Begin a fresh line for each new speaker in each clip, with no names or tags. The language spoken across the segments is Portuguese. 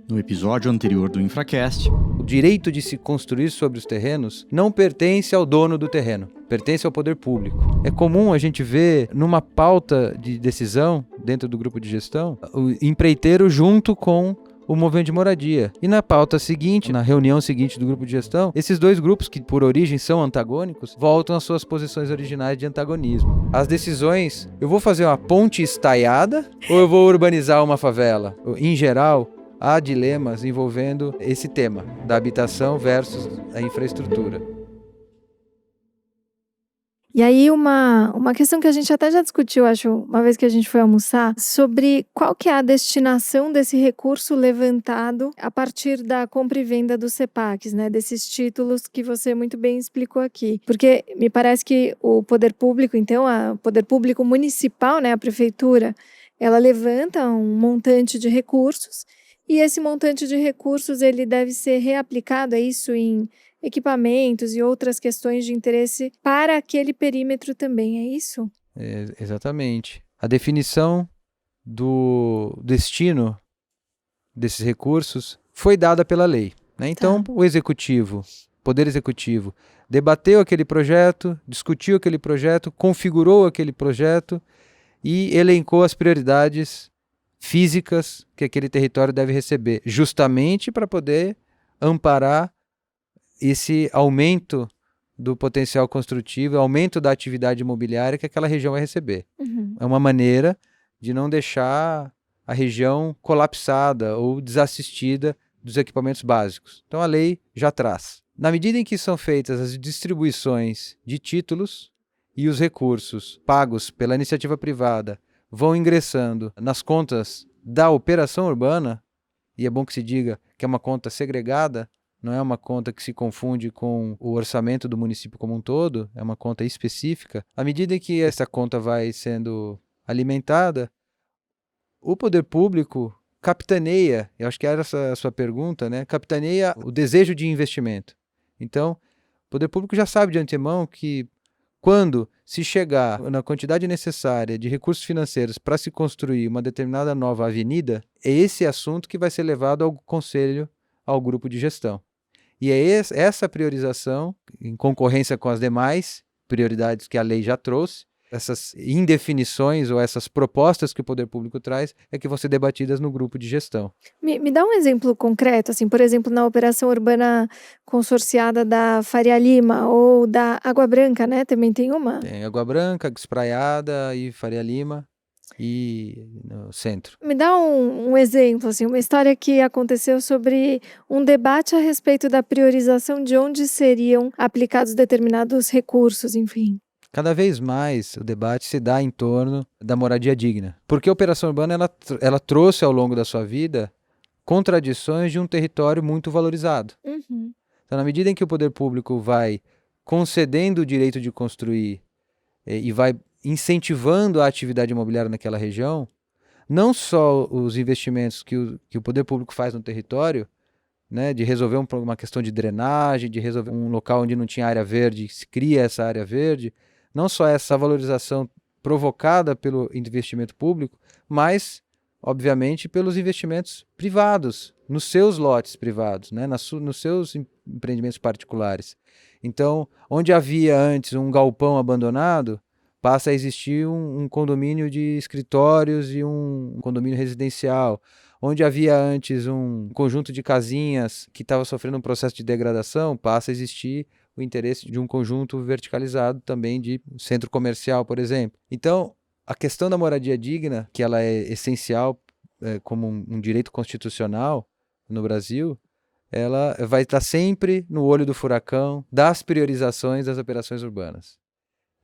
No episódio anterior do Infracast,
o direito de se construir sobre os terrenos não pertence ao dono do terreno, pertence ao poder público. É comum a gente ver numa pauta de decisão dentro do grupo de gestão o empreiteiro junto com o movimento de moradia. E na pauta seguinte, na reunião seguinte do grupo de gestão, esses dois grupos, que por origem são antagônicos, voltam às suas posições originais de antagonismo. As decisões, eu vou fazer uma ponte estaiada ou eu vou urbanizar uma favela? Em geral, há dilemas envolvendo esse tema, da habitação versus a infraestrutura.
E aí uma questão que a gente até já discutiu, acho, uma vez que a gente foi almoçar, sobre qual que é a destinação desse recurso levantado a partir da compra e venda dos CEPACs, né? Desses títulos que você muito bem explicou aqui. Porque me parece que o poder público, então, o poder público municipal, né, a prefeitura, ela levanta um montante de recursos e esse montante de recursos ele deve ser reaplicado, é isso, em equipamentos e outras questões de interesse para aquele perímetro também, é isso?
Exatamente. A definição do destino desses recursos foi dada pela lei, né? Então, o executivo, poder executivo, debateu aquele projeto, discutiu aquele projeto, configurou aquele projeto e elencou as prioridades físicas que aquele território deve receber, justamente para poder amparar esse aumento do potencial construtivo, aumento da atividade imobiliária que aquela região vai receber.
Uhum.
É uma maneira de não deixar a região colapsada ou desassistida dos equipamentos básicos. Então a lei já traz. Na medida em que são feitas as distribuições de títulos e os recursos pagos pela iniciativa privada vão ingressando nas contas da operação urbana, e é bom que se diga que é uma conta segregada, não é uma conta que se confunde com o orçamento do município como um todo, é uma conta específica. À medida que essa conta vai sendo alimentada, o poder público capitaneia, eu acho que era essa a sua pergunta, né? Capitaneia o desejo de investimento. Então, o poder público já sabe de antemão que quando se chegar na quantidade necessária de recursos financeiros para se construir uma determinada nova avenida, é esse assunto que vai ser levado ao conselho, ao grupo de gestão. E é essa priorização, em concorrência com as demais prioridades que a lei já trouxe, essas indefinições ou essas propostas que o poder público traz, é que vão ser debatidas no grupo de gestão.
Me dá um exemplo concreto, assim, por exemplo, na operação urbana consorciada da Faria Lima ou da Água Branca, né? Também tem uma?
Tem Água Branca, Espraiada e Faria Lima e no centro.
Me dá um exemplo, assim, uma história que aconteceu sobre um debate a respeito da priorização de onde seriam aplicados determinados recursos, enfim.
Cada vez mais o debate se dá em torno da moradia digna. Porque a operação urbana ela trouxe ao longo da sua vida contradições de um território muito valorizado.
Uhum.
Então, na medida em que o poder público vai concedendo o direito de construir e vai incentivando a atividade imobiliária naquela região, não só os investimentos que o poder público faz no território, né, de resolver uma questão de drenagem, de resolver um local onde não tinha área verde, se cria essa área verde, não só essa valorização provocada pelo investimento público, mas, obviamente, pelos investimentos privados, nos seus lotes privados, né, nos seus empreendimentos particulares. Então, onde havia antes um galpão abandonado, passa a existir um condomínio de escritórios e um condomínio residencial. Onde havia antes um conjunto de casinhas que estava sofrendo um processo de degradação, passa a existir o interesse de um conjunto verticalizado também de centro comercial, por exemplo. Então, a questão da moradia digna, que ela é essencial como um direito constitucional no Brasil, ela vai estar sempre no olho do furacão das priorizações das operações urbanas.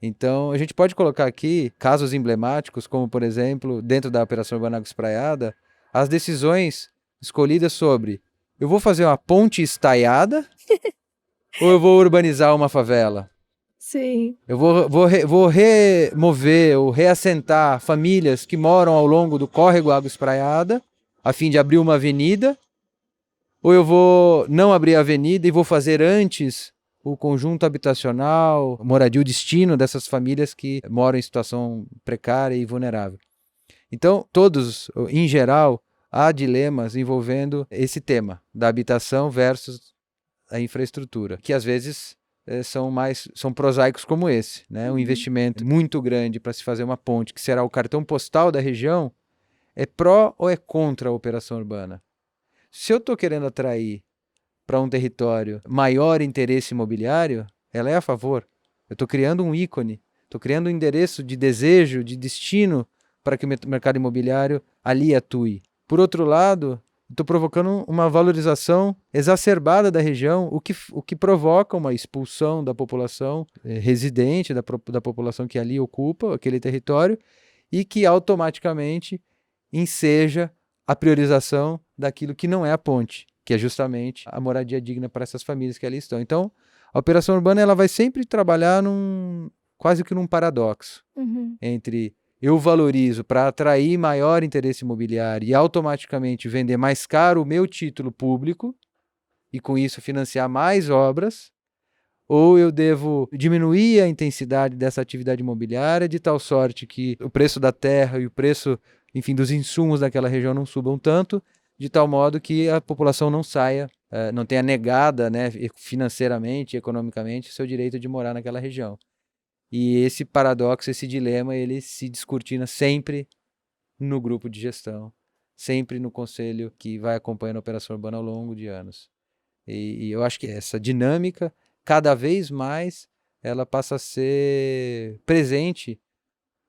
Então, a gente pode colocar aqui casos emblemáticos, como, por exemplo, dentro da Operação Urbana Água Espraiada, as decisões escolhidas sobre eu vou fazer uma ponte estaiada ou eu vou urbanizar uma favela?
Sim.
Eu vou remover ou reassentar famílias que moram ao longo do córrego Água Espraiada, a fim de abrir uma avenida, ou eu vou não abrir a avenida e vou fazer antes o conjunto habitacional, moradia, o destino dessas famílias que moram em situação precária e vulnerável. Então, todos, em geral, há dilemas envolvendo esse tema da habitação versus a infraestrutura, que às vezes são prosaicos como esse, né? Um investimento muito grande para se fazer uma ponte, que será o cartão postal da região, é pró ou é contra a operação urbana? Se eu estou querendo atrair para um território maior interesse imobiliário, ela é a favor. Eu estou criando um ícone, estou criando um endereço de desejo, de destino para que o mercado imobiliário ali atue. Por outro lado, estou provocando uma valorização exacerbada da região, o que provoca uma expulsão da população residente, da população que ali ocupa aquele território, e que automaticamente enseja a priorização daquilo que não é a ponte, que é justamente a moradia digna para essas famílias que ali estão. Então, a operação urbana ela vai sempre trabalhar quase que num paradoxo entre eu valorizo para atrair maior interesse imobiliário e automaticamente vender mais caro o meu título público e com isso financiar mais obras, ou eu devo diminuir a intensidade dessa atividade imobiliária de tal sorte que o preço da terra e o preço, enfim, dos insumos daquela região não subam tanto, de tal modo que a população não saia, não tenha negada, né, financeiramente, economicamente, seu direito de morar naquela região. E esse paradoxo, esse dilema, ele se descortina sempre no grupo de gestão, sempre no conselho que vai acompanhando a operação urbana ao longo de anos. E eu acho que essa dinâmica, cada vez mais, ela passa a ser presente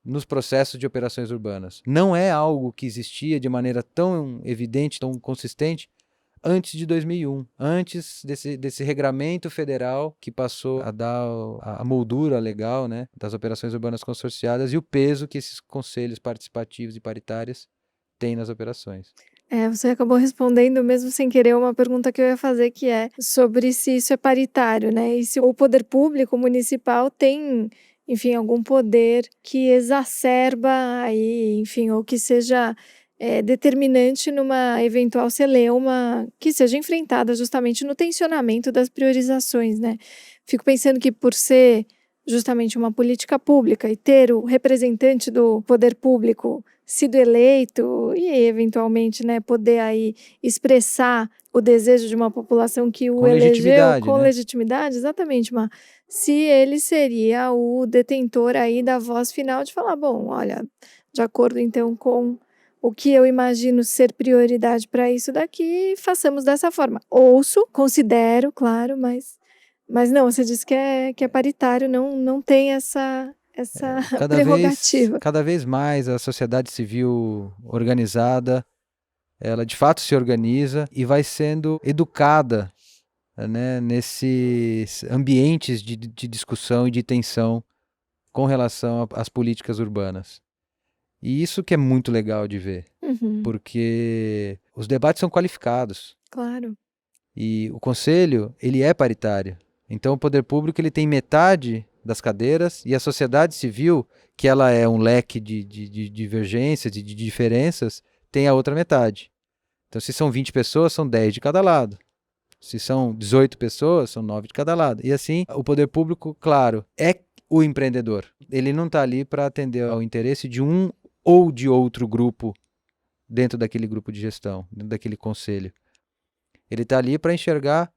nos processos de operações urbanas. Não é algo que existia de maneira tão evidente, tão consistente, antes de 2001, antes desse regramento federal que passou a dar a moldura legal, né, das operações urbanas consorciadas e o peso que esses conselhos participativos e paritários têm nas operações.
Você acabou respondendo mesmo sem querer uma pergunta que eu ia fazer, que é sobre se isso é paritário, né? E se o poder público municipal tem, enfim, algum poder que exacerba aí, enfim, ou que seja determinante numa eventual celeuma que seja enfrentada justamente no tensionamento das priorizações, né? Fico pensando que por ser justamente uma política pública e ter o representante do poder público sido eleito e eventualmente, né, poder aí expressar o desejo de uma população que o elegeu com legitimidade, exatamente, mas se ele seria o detentor aí da voz final de falar, bom, olha, de acordo então com o que eu imagino ser prioridade para isso daqui, façamos dessa forma. Ouço, considero, claro, mas não, você disse que é paritário, não tem essa prerrogativa.
Cada vez mais a sociedade civil organizada, ela de fato se organiza e vai sendo educada, né, nesses ambientes de discussão e de tensão com relação às políticas urbanas. E isso que é muito legal de ver, porque os debates são qualificados.
Claro.
E o conselho, ele é paritário. Então o poder público ele tem metade das cadeiras e a sociedade civil, que ela é um leque de divergências, de diferenças, tem a outra metade. Então se são 20 pessoas, são 10 de cada lado. Se são 18 pessoas, são 9 de cada lado. E assim, o poder público, claro, é o empreendedor. Ele não está ali para atender ao interesse de um ou de outro grupo dentro daquele grupo de gestão, dentro daquele conselho. Ele está ali para enxergar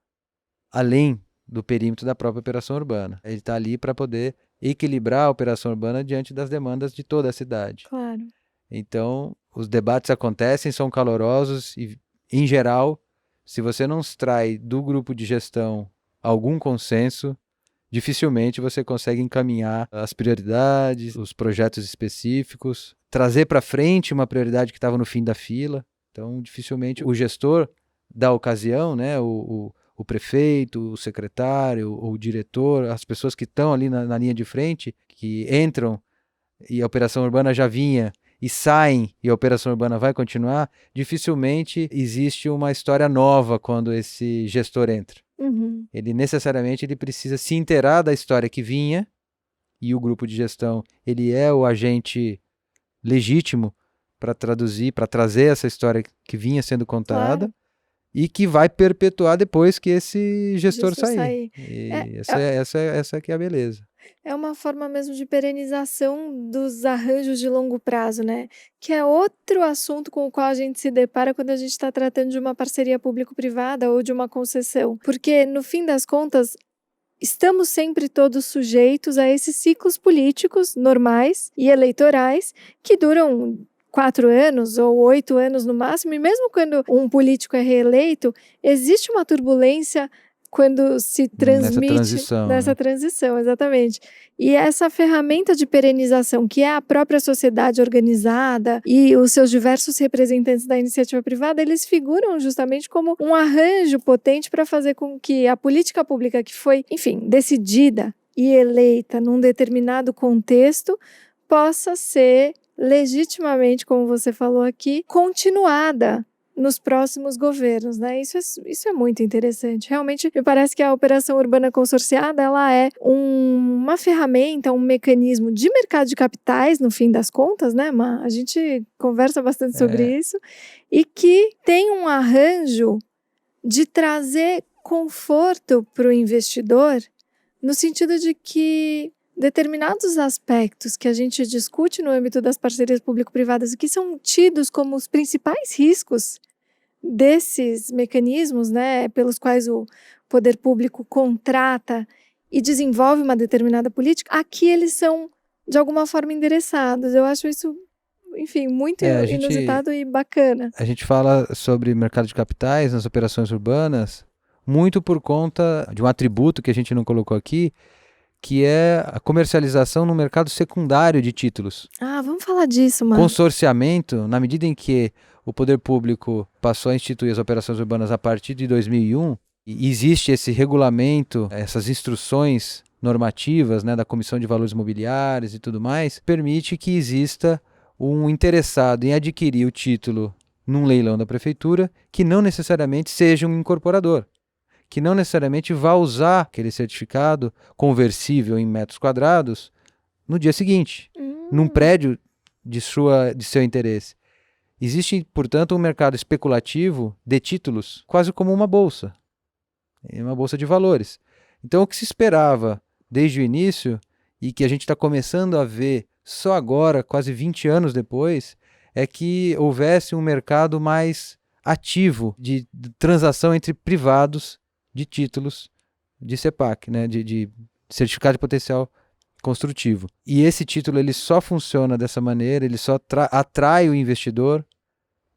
além do perímetro da própria operação urbana. Ele está ali para poder equilibrar a operação urbana diante das demandas de toda a cidade.
Claro.
Então, os debates acontecem, são calorosos e, em geral, se você não extrai do grupo de gestão algum consenso, dificilmente você consegue encaminhar as prioridades, os projetos específicos, trazer para frente uma prioridade que estava no fim da fila. Então, dificilmente o gestor da ocasião, né, o prefeito, o secretário, o diretor, as pessoas que estão ali na linha de frente, que entram e a operação urbana já vinha e saem e a operação urbana vai continuar, dificilmente existe uma história nova quando esse gestor entra. Ele necessariamente precisa se inteirar da história que vinha e o grupo de gestão ele é o agente legítimo para traduzir, para trazer essa história que vinha sendo contada.
Claro.
e que vai perpetuar depois que esse gestor
Gestor
sair.
sair.
E
É,
essa que é a beleza.
é uma forma mesmo de perenização dos arranjos de longo prazo, né? Que é outro assunto com o qual a gente se depara quando a gente está tratando de uma parceria público-privada ou de uma concessão. Porque, no fim das contas, estamos sempre todos sujeitos a esses ciclos políticos normais e eleitorais que duram 4 anos ou 8 anos no máximo, e mesmo quando um político é reeleito, existe uma turbulência quando se transmite nessa
Né?
transição, exatamente. E essa ferramenta de perenização, que é a própria sociedade organizada e os seus diversos representantes da iniciativa privada, eles figuram justamente como um arranjo potente para fazer com que a política pública que foi, enfim, decidida e eleita num determinado contexto possa ser legitimamente, como você falou aqui, continuada nos próximos governos, né? Isso é muito interessante. Realmente, me parece que a operação urbana consorciada, ela é uma ferramenta, um mecanismo de mercado de capitais, no fim das contas, né, Ma? A gente conversa bastante sobre isso, e que tem um arranjo de trazer conforto para o investidor, no sentido de que determinados aspectos que a gente discute no âmbito das parcerias público-privadas e que são tidos como os principais riscos desses mecanismos, né, pelos quais o poder público contrata e desenvolve uma determinada política, aqui eles são, de alguma forma, endereçados. Eu acho isso, enfim, muito inusitado e bacana.
A gente fala sobre mercado de capitais nas operações urbanas muito por conta de um atributo que a gente não colocou aqui, que é a comercialização no mercado secundário de títulos.
Ah, vamos falar disso, mano.
Consorciamento, na medida em que o poder público passou a instituir as operações urbanas a partir de 2001, e existe esse regulamento, essas instruções normativas, né, da Comissão de Valores Imobiliários e tudo mais, permite que exista um interessado em adquirir o título num leilão da prefeitura que não necessariamente seja um incorporador, que não necessariamente vá usar aquele certificado conversível em metros quadrados no dia seguinte, num prédio de seu interesse. Existe, portanto, um mercado especulativo de títulos, quase como uma bolsa de valores. Então, o que se esperava desde o início, e que a gente está começando a ver só agora, quase 20 anos depois, é que houvesse um mercado mais ativo de transação entre privados de títulos de CEPAC, né, de certificado de potencial construtivo. E esse título ele só funciona dessa maneira, ele só atrai o investidor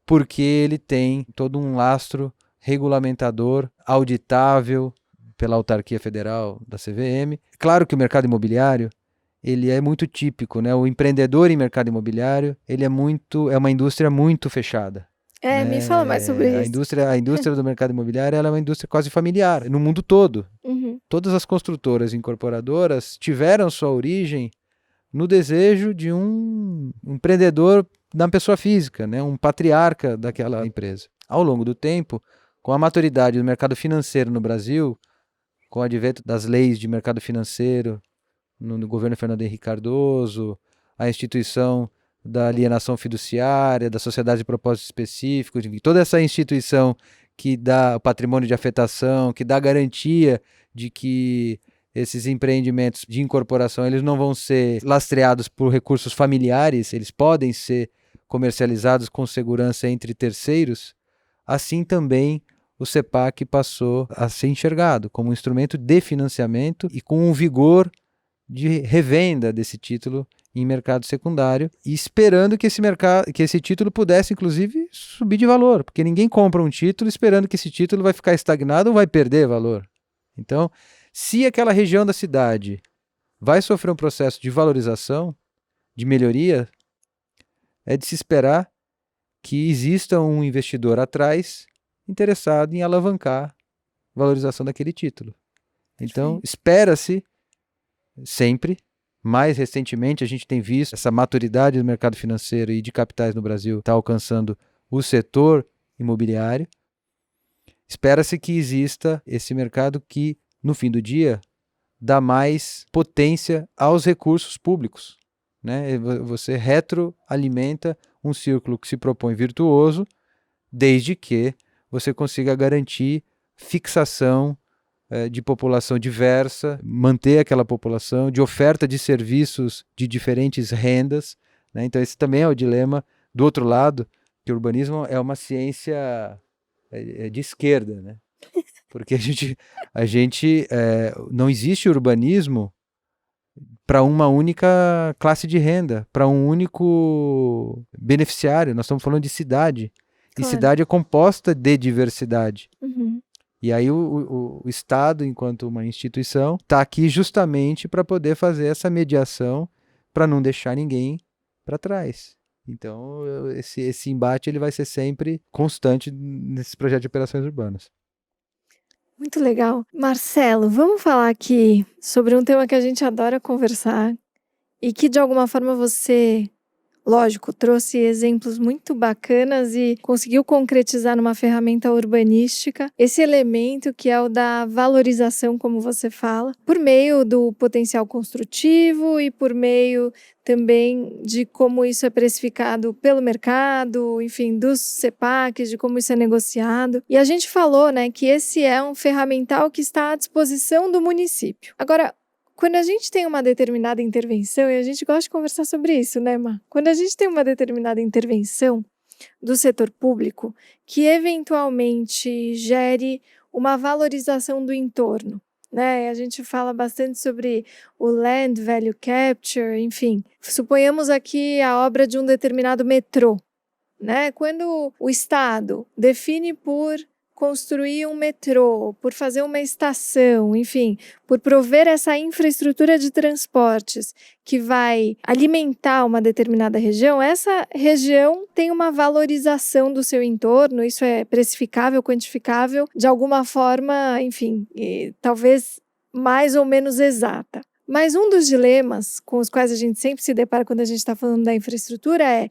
porque ele tem todo um lastro regulamentador, auditável pela autarquia federal da CVM. Claro que o mercado imobiliário ele é muito típico, né? O empreendedor em mercado imobiliário ele é uma indústria muito fechada.
Né? Me fala mais sobre isso.
A indústria do mercado imobiliário ela é uma indústria quase familiar, no mundo todo. Todas as construtoras e incorporadoras tiveram sua origem no desejo de um empreendedor da pessoa física, né? Um patriarca daquela empresa. Ao longo do tempo, com a maturidade do mercado financeiro no Brasil, com o advento das leis de mercado financeiro no governo Fernando Henrique Cardoso, a instituição da alienação fiduciária, da sociedade de propósito específico, toda essa instituição que dá o patrimônio de afetação, que dá garantia de que esses empreendimentos de incorporação eles não vão ser lastreados por recursos familiares, eles podem ser comercializados com segurança entre terceiros, assim também o CEPAC passou a ser enxergado como um instrumento de financiamento e com um vigor de revenda desse título em mercado secundário, e esperando que esse título pudesse, inclusive, subir de valor, porque ninguém compra um título esperando que esse título vai ficar estagnado ou vai perder valor. Então, se aquela região da cidade vai sofrer um processo de valorização, de melhoria, é de se esperar que exista um investidor atrás interessado em alavancar a valorização daquele título. Então, espera-se sempre. Mais recentemente, a gente tem visto essa maturidade do mercado financeiro e de capitais no Brasil está alcançando o setor imobiliário. Espera-se que exista esse mercado que, no fim do dia, dá mais potência aos recursos públicos, né? Você retroalimenta um círculo que se propõe virtuoso, desde que você consiga garantir fixação de população diversa, manter aquela população, de oferta de serviços de diferentes rendas, né? Então esse também é o dilema do outro lado, que o urbanismo é uma ciência de esquerda, né? Porque a gente não existe urbanismo para uma única classe de renda, para um único beneficiário. Nós estamos falando de cidade. E
Claro.
cidade é composta de diversidade.
Uhum.
E aí o Estado, enquanto uma instituição, está aqui justamente para poder fazer essa mediação para não deixar ninguém para trás. Então, esse embate ele vai ser sempre constante nesses projetos de operações urbanas.
Muito legal. Marcelo, vamos falar aqui sobre um tema que a gente adora conversar e que de alguma forma você, lógico, trouxe exemplos muito bacanas e conseguiu concretizar numa ferramenta urbanística esse elemento que é o da valorização, como você fala, por meio do potencial construtivo e por meio também de como isso é precificado pelo mercado, enfim, dos CEPACs, de como isso é negociado. E a gente falou, né, que esse é um ferramental que está à disposição do município. Agora, quando a gente tem uma determinada intervenção, e a gente gosta de conversar sobre isso, né, Má? Quando a gente tem uma determinada intervenção do setor público que eventualmente gere uma valorização do entorno, né? A gente fala bastante sobre o land value capture, enfim. Suponhamos aqui a obra de um determinado metrô, né? Quando o Estado define por construir um metrô, por fazer uma estação, enfim, por prover essa infraestrutura de transportes que vai alimentar uma determinada região, essa região tem uma valorização do seu entorno, isso é precificável, quantificável, de alguma forma, enfim, talvez mais ou menos exata. Mas um dos dilemas com os quais a gente sempre se depara quando a gente está falando da infraestrutura é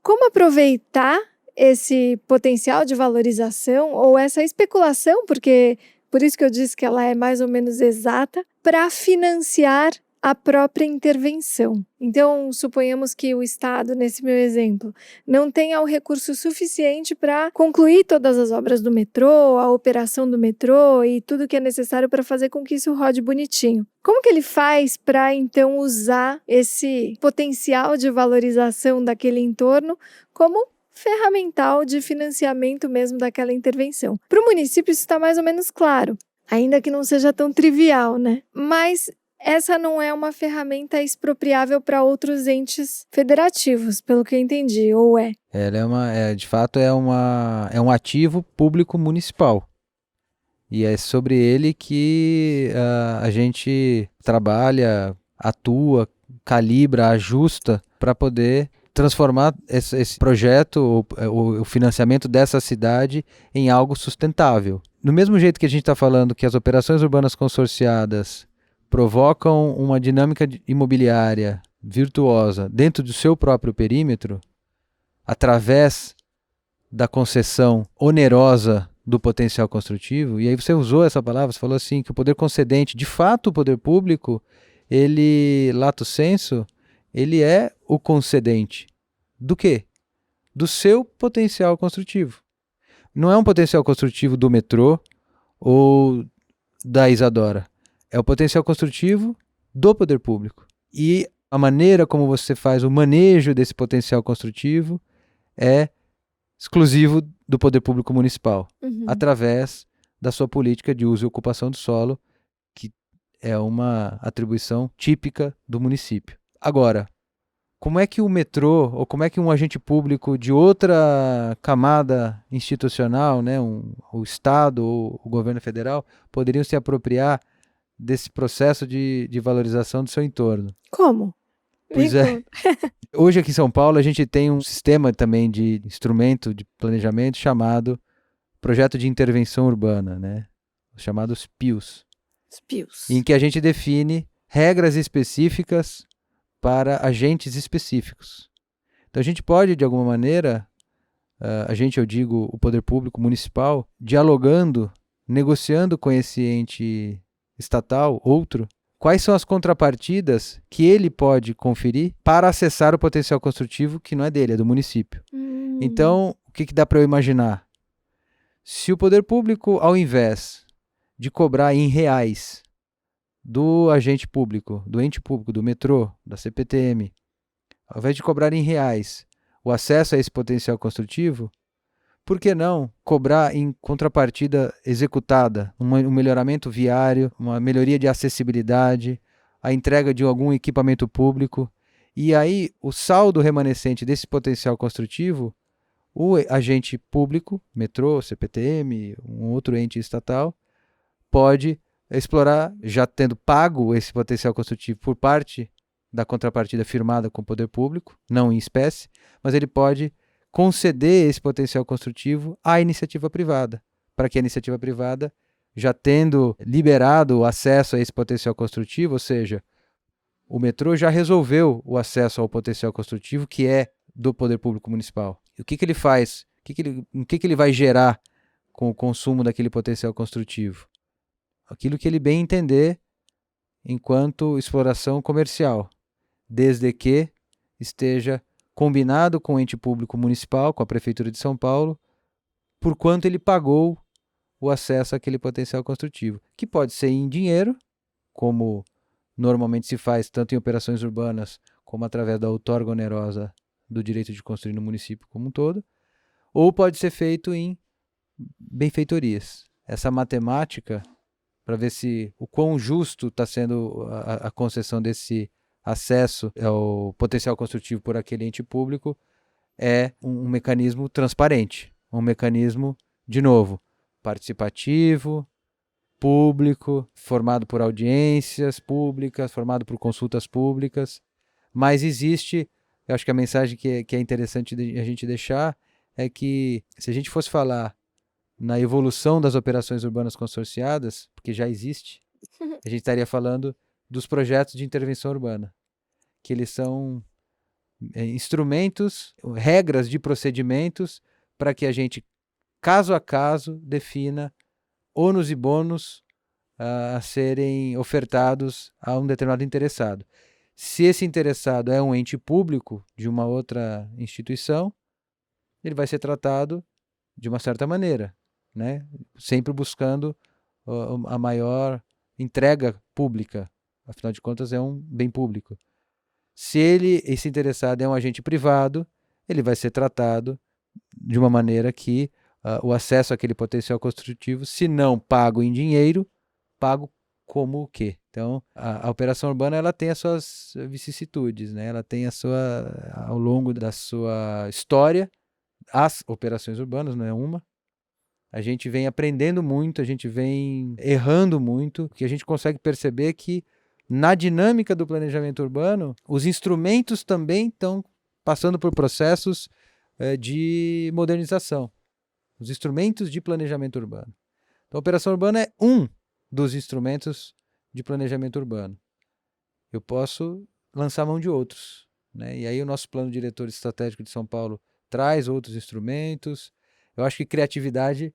como aproveitar esse potencial de valorização ou essa especulação, porque por isso que eu disse que ela é mais ou menos exata, para financiar a própria intervenção. Então, suponhamos que o Estado, nesse meu exemplo, não tenha o recurso suficiente para concluir todas as obras do metrô, a operação do metrô e tudo que é necessário para fazer com que isso rode bonitinho. Como que ele faz para, então, usar esse potencial de valorização daquele entorno como ferramental de financiamento mesmo daquela intervenção? Para o município isso está mais ou menos claro, ainda que não seja tão trivial, né? Mas essa não é uma ferramenta expropriável para outros entes federativos, pelo que eu entendi, ou é?
Ela de fato é um ativo público municipal. E é sobre ele que a gente trabalha, atua, calibra, ajusta para poder transformar esse projeto, o financiamento dessa cidade em algo sustentável. Do mesmo jeito que a gente está falando que as operações urbanas consorciadas provocam uma dinâmica imobiliária virtuosa dentro do seu próprio perímetro, através da concessão onerosa do potencial construtivo, e aí você usou essa palavra, você falou assim, que o poder concedente, de fato o poder público, ele, lato sensu, ele é o concedente. Do quê? Do seu potencial construtivo. Não é um potencial construtivo do metrô ou da Isadora. É o potencial construtivo do poder público. E a maneira como você faz o manejo desse potencial construtivo é exclusivo do poder público municipal, através da sua política de uso e ocupação do solo, que é uma atribuição típica do município. Agora, como é que o metrô, ou como é que um agente público de outra camada institucional, né, o Estado ou o governo federal, poderiam se apropriar desse processo de valorização do seu entorno?
Como?
Pois é. Hoje aqui em São Paulo a gente tem um sistema também de instrumento de planejamento chamado Projeto de Intervenção Urbana, né? Chamados PIUs. Em que a gente define regras específicas para agentes específicos. Então a gente pode, de alguma maneira, eu digo o poder público municipal, dialogando, negociando com esse ente estatal, outro, quais são as contrapartidas que ele pode conferir para acessar o potencial construtivo que não é dele, é do município. Então, o que dá para eu imaginar? Se o poder público, ao invés de cobrar em reais do agente público, do ente público, do metrô, da CPTM, ao invés de cobrar em reais o acesso a esse potencial construtivo, por que não cobrar em contrapartida executada um melhoramento viário, uma melhoria de acessibilidade, a entrega de algum equipamento público, e aí o saldo remanescente desse potencial construtivo, o agente público, metrô, CPTM, um outro ente estatal, pode explorar, já tendo pago esse potencial construtivo por parte da contrapartida firmada com o poder público, não em espécie, mas ele pode conceder esse potencial construtivo à iniciativa privada, para que a iniciativa privada, já tendo liberado o acesso a esse potencial construtivo, ou seja, o metrô já resolveu o acesso ao potencial construtivo que é do poder público municipal. E o que ele faz? O que ele vai gerar com o consumo daquele potencial construtivo? Aquilo que ele bem entender enquanto exploração comercial, desde que esteja combinado com o ente público municipal, com a Prefeitura de São Paulo, por quanto ele pagou o acesso àquele potencial construtivo, que pode ser em dinheiro, como normalmente se faz tanto em operações urbanas como através da outorga onerosa do direito de construir no município como um todo, ou pode ser feito em benfeitorias. Essa matemática, para ver se o quão justo está sendo a concessão desse acesso ao potencial construtivo por aquele ente público, é um mecanismo transparente, um mecanismo, de novo, participativo, público, formado por audiências públicas, formado por consultas públicas, mas existe, eu acho que a mensagem que é interessante a gente deixar é que se a gente fosse falar na evolução das operações urbanas consorciadas, porque já existe, a gente estaria falando dos projetos de intervenção urbana, que eles são instrumentos, regras de procedimentos para que a gente, caso a caso, defina ônus e bônus a serem ofertados a um determinado interessado. Se esse interessado é um ente público de uma outra instituição, ele vai ser tratado de uma certa maneira, né? Sempre buscando a maior entrega pública. Afinal de contas, é um bem público. Se esse interessado é um agente privado, ele vai ser tratado de uma maneira que o acesso àquele potencial construtivo, se não pago em dinheiro, pago como o quê? Então, a operação urbana ela tem as suas vicissitudes, né? Ela tem ao longo da sua história, as operações urbanas, não é uma, a gente vem aprendendo muito, a gente vem errando muito, que a gente consegue perceber que na dinâmica do planejamento urbano, os instrumentos também estão passando por processos de modernização. Os instrumentos de planejamento urbano. Então, a operação urbana é um dos instrumentos de planejamento urbano. Eu posso lançar mão de outros, né? E aí o nosso plano diretor estratégico de São Paulo traz outros instrumentos. Eu acho que criatividade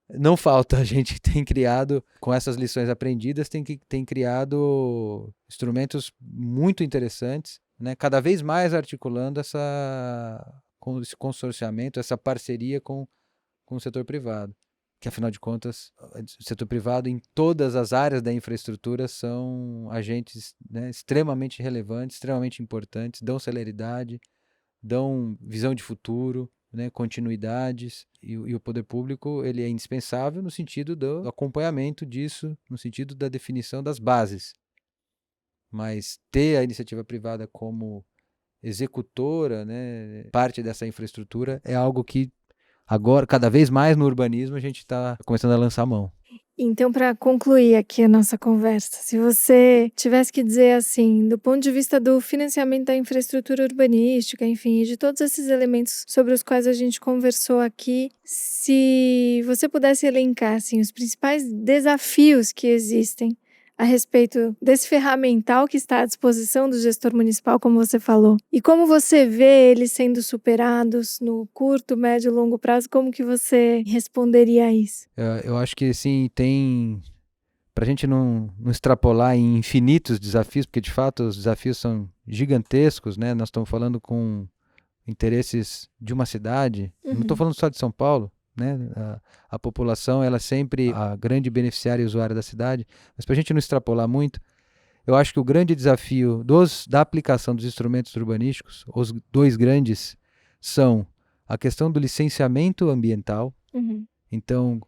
não falta. A gente tem criado, com essas lições aprendidas, tem criado instrumentos muito interessantes, né? Cada vez mais articulando esse consorciamento, essa parceria com o setor privado, que afinal de contas, o setor privado em todas as áreas da infraestrutura são agentes, né, extremamente relevantes, extremamente importantes, dão celeridade, dão visão de futuro, né, continuidades, e o poder público ele é indispensável no sentido do acompanhamento disso, no sentido da definição das bases. Mas ter a iniciativa privada como executora, né, parte dessa infraestrutura é algo que agora, cada vez mais no urbanismo, a gente está começando a lançar a mão.
Então, para concluir aqui a nossa conversa, se você tivesse que dizer assim, do ponto de vista do financiamento da infraestrutura urbanística, enfim, de todos esses elementos sobre os quais a gente conversou aqui, se você pudesse elencar assim, os principais desafios que existem a respeito desse ferramental que está à disposição do gestor municipal, como você falou, e como você vê eles sendo superados no curto, médio e longo prazo, como que você responderia a isso?
Eu acho que sim, tem, para a gente não extrapolar em infinitos desafios, porque de fato os desafios são gigantescos, né? Nós estamos falando com interesses de uma cidade, não estou falando só de São Paulo, né? A população ela é sempre a grande beneficiária e usuária da cidade, mas para a gente não extrapolar muito, eu acho que o grande desafio da aplicação dos instrumentos urbanísticos, os dois grandes, são a questão do licenciamento ambiental. Então,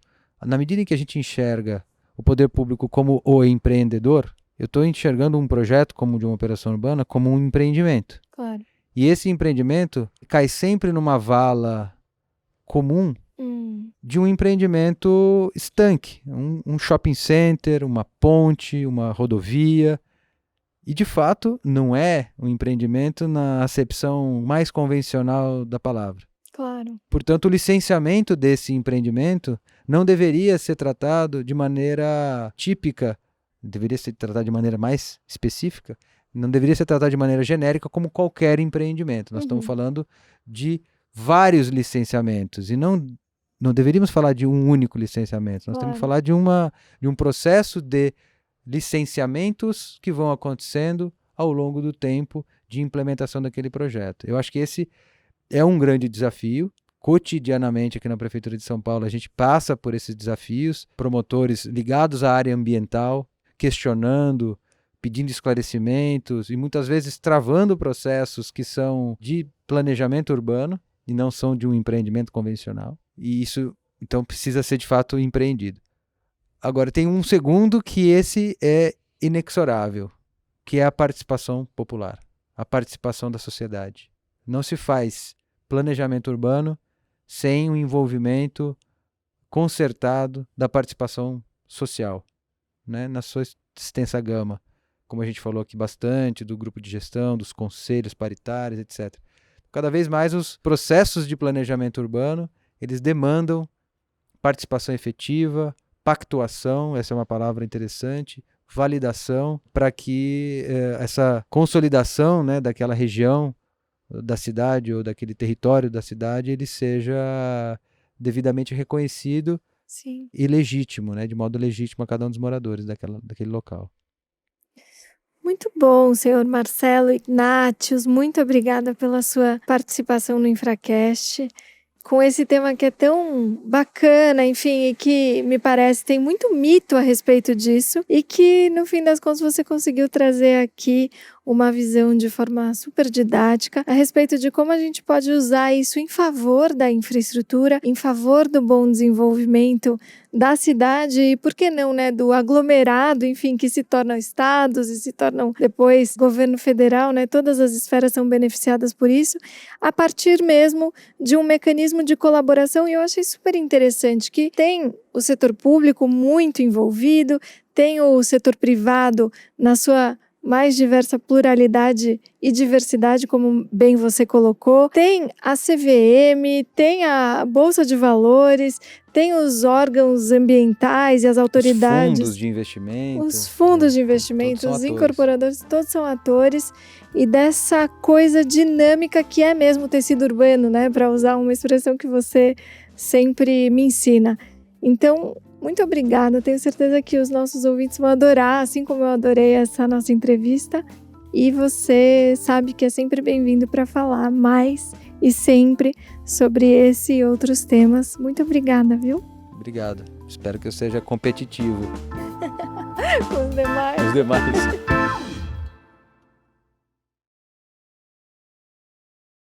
na medida em que a gente enxerga o poder público como o empreendedor, eu estou enxergando um projeto como de uma operação urbana como um empreendimento.
Claro.
E esse empreendimento cai sempre numa vala comum de um empreendimento estanque, um shopping center, uma ponte, uma rodovia. E, de fato, não é um empreendimento na acepção mais convencional da palavra.
Claro.
Portanto, o licenciamento desse empreendimento não deveria ser tratado de maneira típica, deveria ser tratado de maneira mais específica, não deveria ser tratado de maneira genérica como qualquer empreendimento. Nós estamos falando de vários licenciamentos e não deveríamos falar de um único licenciamento. Nós temos que falar de um processo de licenciamentos que vão acontecendo ao longo do tempo de implementação daquele projeto. Eu acho que esse é um grande desafio. Cotidianamente aqui na Prefeitura de São Paulo a gente passa por esses desafios, promotores ligados à área ambiental, questionando, pedindo esclarecimentos e muitas vezes travando processos que são de planejamento urbano e não são de um empreendimento convencional. E isso, então, precisa ser de fato empreendido. Agora, tem um segundo que esse é inexorável, que é a participação popular, a participação da sociedade. Não se faz planejamento urbano sem o envolvimento concertado da participação social, né, na sua extensa gama. Como a gente falou aqui bastante, do grupo de gestão, dos conselhos paritários, etc. Cada vez mais os processos de planejamento urbano, eles demandam participação efetiva, pactuação, essa é uma palavra interessante, validação, para que essa consolidação, né, daquela região da cidade ou daquele território da cidade, ele seja devidamente reconhecido.
Sim.
E legítimo, né, de modo legítimo a cada um dos moradores daquele local.
Muito bom, senhor Marcelo Ignatius, muito obrigada pela sua participação no Infracast. Com esse tema que é tão bacana, enfim, e que me parece tem muito mito a respeito disso e que, no fim das contas, você conseguiu trazer aqui uma visão de forma super didática a respeito de como a gente pode usar isso em favor da infraestrutura, em favor do bom desenvolvimento da cidade e, por que não, né, do aglomerado, enfim, que se tornam estados e se tornam depois governo federal, né, todas as esferas são beneficiadas por isso, a partir mesmo de um mecanismo de colaboração. E eu achei super interessante que tem o setor público muito envolvido, tem o setor privado na sua mais diversa pluralidade e diversidade, como bem você colocou. Tem a CVM, tem a Bolsa de Valores, tem os órgãos ambientais e as autoridades.
Os fundos de investimento.
Os fundos de investimento, os incorporadores, todos são atores. E dessa coisa dinâmica que é mesmo o tecido urbano, né? Para usar uma expressão que você sempre me ensina. Então, muito obrigada, tenho certeza que os nossos ouvintes vão adorar, assim como eu adorei essa nossa entrevista. E você sabe que é sempre bem-vindo para falar mais e sempre sobre esse e outros temas. Muito obrigada, viu?
Obrigado. Espero que eu seja competitivo.
Com os demais.
Os demais.